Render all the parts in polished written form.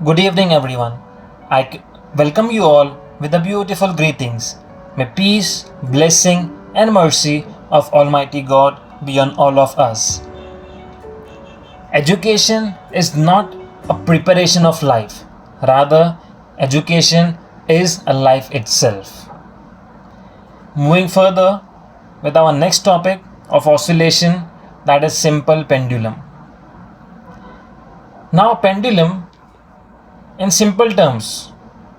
Good evening, everyone. Welcome you all with the beautiful greetings. May peace, blessing, and mercy of Almighty God be on all of us. Education is not a preparation of life, rather, education is a life itself. Moving further with our next topic of oscillation, that is simple pendulum. Now, pendulum in simple terms,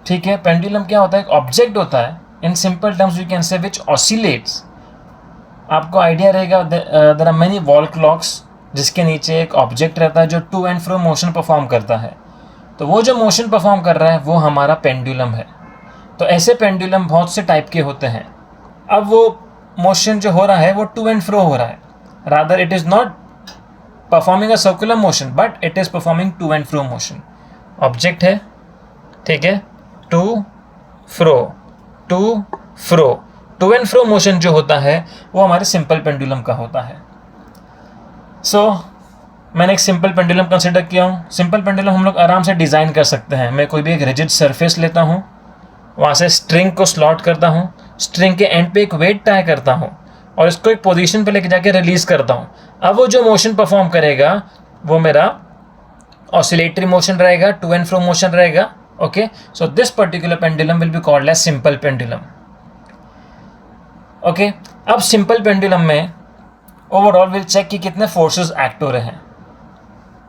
ठीक है, pendulum क्या होता है? एक object होता है. In simple terms you can say which oscillates. आपको idea रहेगा there are many wall clocks जिसके नीचे एक ऑब्जेक्ट रहता है जो to and fro motion perform करता है. तो वो जो मोशन परफॉर्म कर रहा है वो हमारा पेंडुलम है. तो ऐसे पेंडुलम बहुत से टाइप के होते हैं. अब वो मोशन जो हो रहा है वो टू एंड फ्रो हो रहा है. Rather it is not performing a circular motion but it is performing to and fro motion. Object है, ठीक है, to to and fro motion जो होता है वो हमारे सिंपल पेंडुलम का होता है. मैंने एक सिंपल पेंडुलम कंसिडर किया हूँ. सिंपल पेंडुलम हम लोग आराम से डिज़ाइन कर सकते हैं. मैं कोई भी एक रिजिड सरफेस लेता हूँ, वहाँ से स्ट्रिंग को स्लॉट करता हूँ, स्ट्रिंग के एंड पे एक वेट टाई करता हूँ और इसको एक पोजीशन पे लेके जाके रिलीज़ करता हूँ. अब वो जो मोशन परफॉर्म करेगा वो मेरा ऑसिलेटरी मोशन रहेगा, टू एंड फ्रो मोशन रहेगा. Okay, so this particular pendulum will be called as simple pendulum. Okay, अब सिंपल पेंडुलम में ओवरऑल विल चेक कि कितने फोर्सेस एक्ट हो रहे हैं.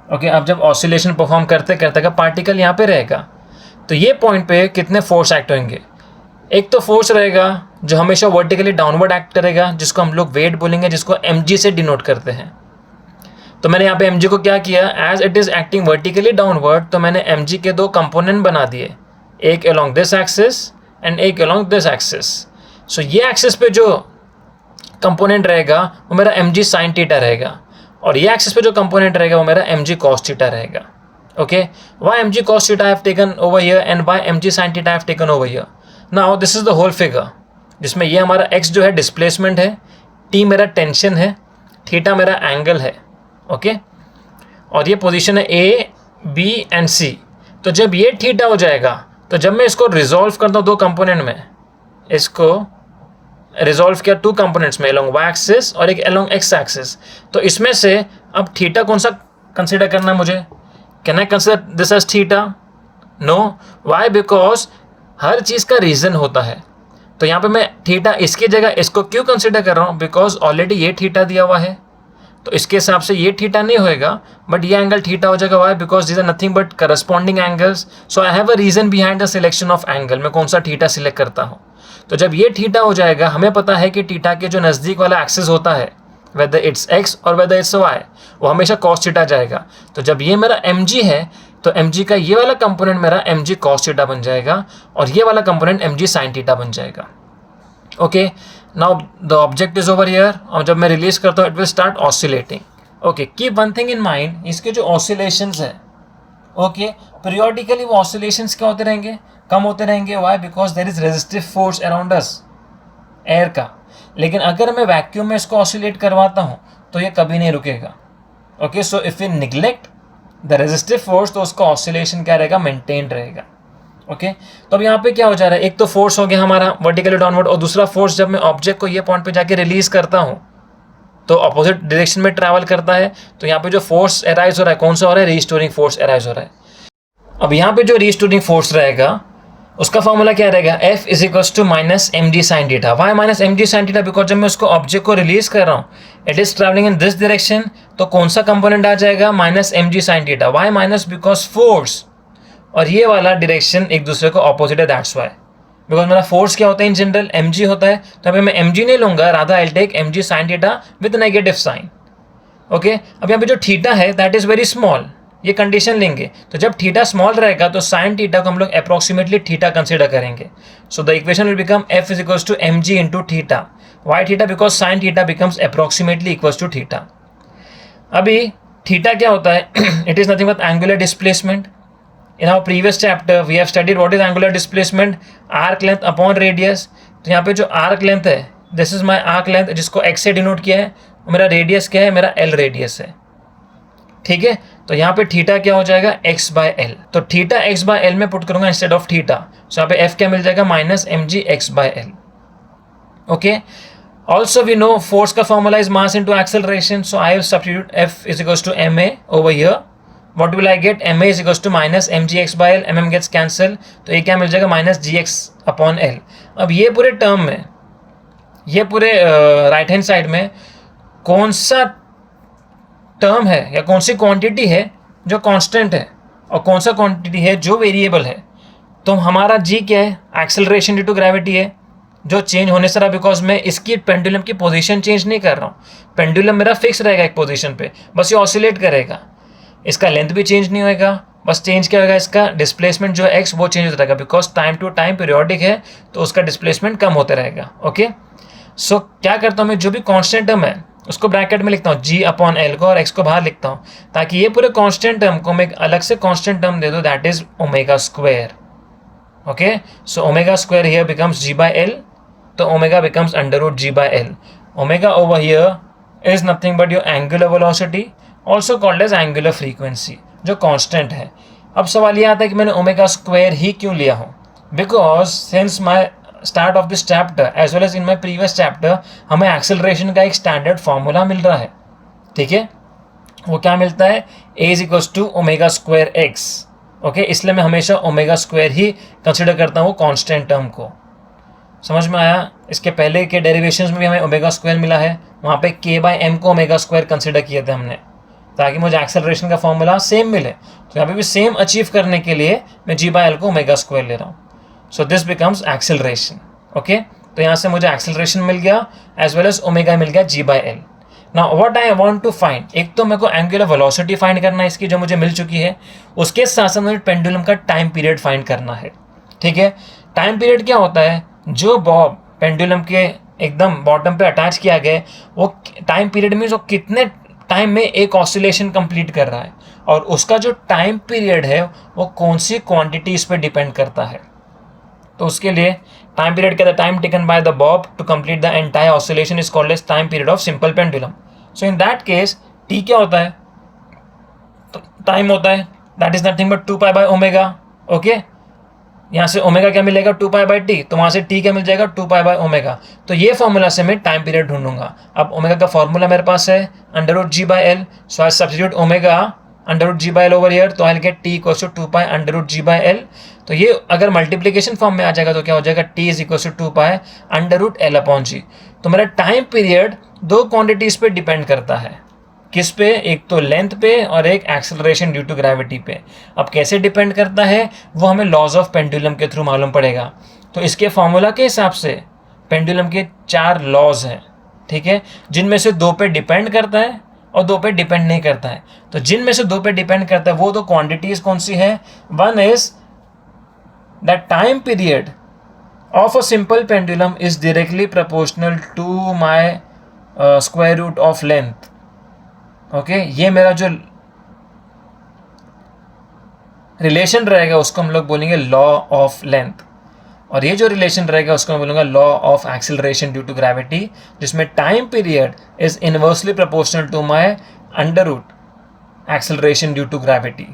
ओके, अब जब ऑसिलेशन परफॉर्म करते करते का पार्टिकल यहाँ पे रहेगा तो ये पॉइंट पे कितने फोर्स एक्ट होंगे. एक तो फोर्स रहेगा जो हमेशा वर्टिकली डाउनवर्ड एक्ट करेगा, जिसको हम लोग वेट बोलेंगे, जिसको mg से डिनोट करते हैं. तो मैंने यहाँ पे mg को क्या किया, as it is acting vertically downward, तो मैंने mg के दो कंपोनेंट बना दिए, एक अलॉन्ग दिस एक्सिस एंड एक अलॉन्ग दिस एक्सिस. सो ये एक्सिस पे जो कंपोनेंट रहेगा वो मेरा mg साइन थीटा रहेगा और ये एक्सिस पे जो कंपोनेंट रहेगा वो मेरा mg कॉस थीटा रहेगा. Okay, why mg cos theta I have taken over here and why mg sin theta I have taken over here. Now this is the whole figure, जिसमें ये हमारा x जो है displacement है, t मेरा tension है, theta मेरा angle है. ओके, और ये पोजीशन है A, B एंड C. तो जब ये थीटा हो जाएगा तो जब मैं इसको रिजॉल्व करता हूँ दो कंपोनेंट में, इसको रिजॉल्व किया टू कंपोनेंट्स में, अलोंग वाई एक्सिस और एक अलोंग एक्स एक्सिस, तो इसमें से अब थीटा कौन सा कंसिडर करना है मुझे? Can I consider this as theta? No. Why? Because हर चीज़ का रीज़न होता है. तो यहाँ पे मैं थीटा इसकी जगह इसको क्यों कंसिडर कर रहा हूँ? बिकॉज ऑलरेडी ये थीटा दिया हुआ है, तो इसके हिसाब से ये थीटा नहीं होएगा बट ये एंगल थीटा हो जाएगा. Why? Because this are nothing but corresponding angles. So I have a reason behind the selection of angle. मैं कौन सा थीटा सिलेक्ट करता हूँ. तो जब ये थीटा हो जाएगा, हमें पता है कि थीटा के जो नज़दीक वाला एक्सिस होता है, वेदर इट्स एक्स और वेदर इट्स वाई, वो हमेशा कॉस थीटा जाएगा. तो जब ये मेरा mg है तो mg का ये वाला कंपोनेंट मेरा mg कॉस थीटा बन जाएगा और ये वाला कंपोनेंट mg साइन थीटा बन जाएगा. Okay, now the object is over here और जब मैं रिलीज करता हूँ it will start oscillating. Okay, keep one thing in mind, इसके जो ऑसिलेशंस है, ओके, पीरियोडिकली वो ऑसिलेशंस क्या होते रहेंगे? कम होते रहेंगे. Why? Because there is resistive force around us, air का. लेकिन अगर मैं वैक्यूम में इसको ऑसिलेट करवाता हूँ तो ये कभी नहीं रुकेगा. Okay, so if you neglect the resistive force तो उसका ऑसिलेशन क्या रहेगा? मेंटेन रहेगा. ओके, तो अब यहाँ पे क्या हो जा रहा है? एक तो फोर्स हो गया हमारा वर्टिकली डाउनवर्ड और दूसरा फोर्स जब मैं ऑब्जेक्ट को ये पॉइंट पे जाके रिलीज करता हूँ तो अपोजिट डायरेक्शन में ट्रैवल करता है. तो यहाँ पे जो फोर्स अराइज हो रहा है कौन सा हो रहा है? रीस्टोरिंग फोर्स अराइज हो रहा है. अब यहाँ पे जो रीस्टोरिंग फोर्स रहेगा उसका फॉर्मूला क्या रहेगा? F is equals to minus mg sine theta. Why minus mg sine theta? Because जब मैं उसको ऑब्जेक्ट को रिलीज कर रहा हूँ it is travelling in this direction, तो कौन सा कंपोनेंट आ जाएगा? Minus mg sine theta. Why minus? Because force और ये वाला डायरेक्शन एक दूसरे को ऑपोजिट है, दैट्स वाई. बिकॉज मेरा फोर्स क्या होता है इन जनरल? mg होता है. तो अभी मैं mg नहीं लूंगा, rather I take mg sine theta with negative sign. Okay, अब यहाँ पे जो थीटा है दैट इज वेरी स्मॉल, ये कंडीशन लेंगे. तो जब थीटा स्मॉल रहेगा तो साइन थीटा को हम लोग अप्रॉक्सीमेटली थीटा कंसिडर करेंगे. So the equation will become F is equals to mg into theta. Why theta? Because sine theta becomes approximately equals to theta. अभी थीटा क्या होता है? It is nothing but angular displacement. In our previous chapter we have studied what is angular displacement, arc length upon radius. तो यहाँ पे जो arc length है, this is my arc length जिसको x से डिनोट किया है, और मेरा रेडियस क्या है? मेरा l रेडियस है. ठीक है, तो यहाँ पे थीटा क्या हो जाएगा, x/l। तो थीटा x/l में पुट करूंगा इंस्टेड ऑफ थीटा, सो यहाँ पे f क्या मिल जाएगा, -mg x/l। Okay, also we know force का formula is mass into acceleration, so I will substitute f is equals to ma over here. What will I get? ma is equals to -mg x/l, mm gets cancel, तो ये क्या मिल जाएगा, -gx/l। अब ये पूरे term में, ये पूरे राइट हैंड साइड में कौन सा टर्म है या कौन सी क्वांटिटी है जो कांस्टेंट है और कौन सा क्वांटिटी है जो वेरिएबल है। तो हमारा g क्या है, एक्सेलरेशन ड्यू टू ग्रेविटी है जो चेंज होने से रहा, बिकॉज मैं इसकी पेंडुलम की पोजीशन चेंज नहीं कर रहा हूँ। पेंडुलम मेरा फिक्स रहेगा एक पोजीशन पे, बस ये ऑसिलेट करेगा, इसका लेंथ भी चेंज नहीं होएगा, बस चेंज क्या होगा, इसका डिस्प्लेसमेंट जो है x वो चेंज होता रहेगा, because time to time periodic है तो उसका डिस्प्लेसमेंट कम होता रहेगा। ओके, सो क्या करता हूँ मैं, जो भी कांस्टेंट टर्म है उसको ब्रैकेट में लिखता हूँ g/l को, और x को बाहर लिखता हूँ, ताकि ये पूरे कांस्टेंट टर्म को मैं एक अलग से कांस्टेंट टर्म दे दूँ, that is omega square. Okay, so omega square here becomes g/l, तो omega becomes √g/l। Omega over here is nothing but your angular velocity, also called as angular frequency, जो constant है। अब सवाल ये आता है कि मैंने ओमेगा स्क्वायर ही क्यों लिया हूँ, because since my start of this chapter as well as in my previous chapter हमें एक्सेलरेशन का एक स्टैंडर्ड फॉर्मूला मिल रहा है। ठीक है, वो क्या मिलता है, a is equals to omega square x। Okay, इसलिए मैं हमेशा ओमेगा स्क्वायर ही कंसिडर करता हूँ कांस्टेंट टर्म को। समझ में आया? इसके पहले के डेरिवेशंस में भी हमें ओमेगा स्क्वायर मिला है, वहाँ पे k/m को ओमेगा स्क्वायर कंसिडर किए थे हमने, ताकि मुझे एक्सेलरेशन का फॉर्मूला सेम मिले। तो यहाँ पे भी सेम अचीव करने के लिए मैं g/l को ओमेगा स्क्वायर ले रहा हूँ, so this becomes acceleration. Okay, तो यहाँ से मुझे एक्सेलरेशन मिल गया एज वेल एज ओमेगा मिल गया g/l। Now what I want to find, एक तो मेरे को एंगुलर वेलोसिटी फाइंड करना है इसकी, जो मुझे मिल चुकी है, उसके साथ साथ मुझे पेंडुलम का टाइम पीरियड फाइंड करना है। ठीक है, टाइम पीरियड क्या होता है, जो बॉब पेंडुलम के एकदम बॉटम पे अटैच किया गया है, वो टाइम पीरियड में जो कितने टाइम में एक ऑसिलेशन कंप्लीट कर रहा है, और उसका जो टाइम पीरियड है वो कौन सी क्वांटिटीज पे डिपेंड करता है। तो उसके लिए टाइम पीरियड क्या था, time taken by the bob to complete the entire oscillation is called as time period of simple pendulum. So in that case T क्या होता है, तो टाइम होता है, that is nothing but 2π/ω। Okay, यहाँ से ओमेगा क्या मिलेगा, 2π/t, तो वहाँ से t क्या मिल जाएगा, 2π/ω। तो ये फॉर्मूला से मैं टाइम पीरियड ढूंढूंगा। अब ओमेगा का फॉर्मूला मेरे पास है √g/l, so I substitute omega √g/l over here, तो I will get t equals to 2π√g/l। तो ये अगर मल्टीप्लिकेशन फॉर्म में आ जाएगा तो क्या हो जाएगा, t is equals to 2π√l/g। तो मेरा टाइम पीरियड दो क्वांटिटीज पे डिपेंड करता है, किस पे, एक तो लेंथ पे और एक एक्सेलरेशन ड्यू टू ग्रेविटी पे। अब कैसे डिपेंड करता है वो हमें लॉज ऑफ पेंडुलम के थ्रू मालूम पड़ेगा। तो इसके फॉर्मूला के हिसाब से पेंडुलम के 4 लॉज हैं, ठीक है, जिनमें से 2 पे डिपेंड करता है और 2 पे डिपेंड नहीं करता है। तो जिनमें से 2 पे डिपेंड करता है वो तो क्वांटिटीज कौन सी है, one is that time period of a simple pendulum is directly proportional to my square root of length. Okay, ये मेरा जो रिलेशन रहेगा उसको हम लोग बोलेंगे लॉ ऑफ लेंथ, और ये जो रिलेशन रहेगा उसको मैं बोलूँगा law of acceleration due to gravity, जिसमें time period is inversely proportional to my under root acceleration due to gravity.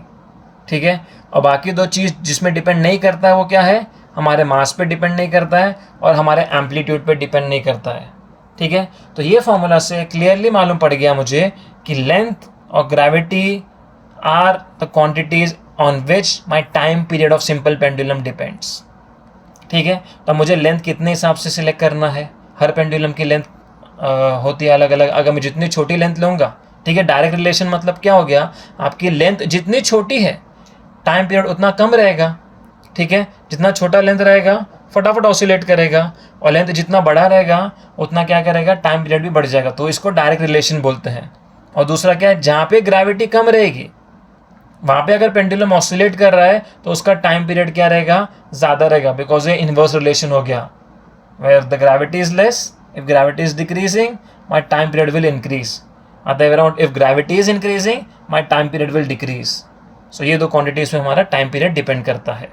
ठीक है, और बाकी 2 चीज़ जिसमें डिपेंड नहीं करता है वो क्या है, हमारे मास पे डिपेंड नहीं करता है और हमारे एम्पलीट्यूड पे डिपेंड नहीं करता है। ठीक है, तो ये फॉर्मूला से क्लियरली मालूम पड़ गया मुझे कि लेंथ और gravity are the quantities on which my time period of simple pendulum depends. ठीक है, तो मुझे लेंथ कितने हिसाब से सिलेक्ट करना है, हर पेंडुलम की लेंथ होती है अलग अलग। अगर मैं जितनी छोटी लेंथ लूँगा, ठीक है, डायरेक्ट रिलेशन मतलब क्या हो गया, आपकी लेंथ जितनी छोटी है टाइम पीरियड उतना कम रहेगा। ठीक है, जितना छोटा लेंथ रहेगा फटाफट ऑसिलेट करेगा, और लेंथ जितना बड़ा रहेगा उतना क्या करेगा, टाइम पीरियड भी बढ़ जाएगा। तो इसको डायरेक्ट रिलेशन बोलते हैं। और दूसरा क्या है, जहाँ पे ग्रेविटी कम रहेगी वहाँ पे अगर पेंडुलम ऑसिलेट कर रहा है तो उसका टाइम पीरियड क्या रहेगा, ज़्यादा रहेगा, बिकॉज ये इन्वर्स रिलेशन हो गया। Where the gravity is less, if gravity is decreasing my time period will increase, other around if gravity is increasing my time period will decrease. So ये 2 quantities में हमारा टाइम पीरियड डिपेंड करता है।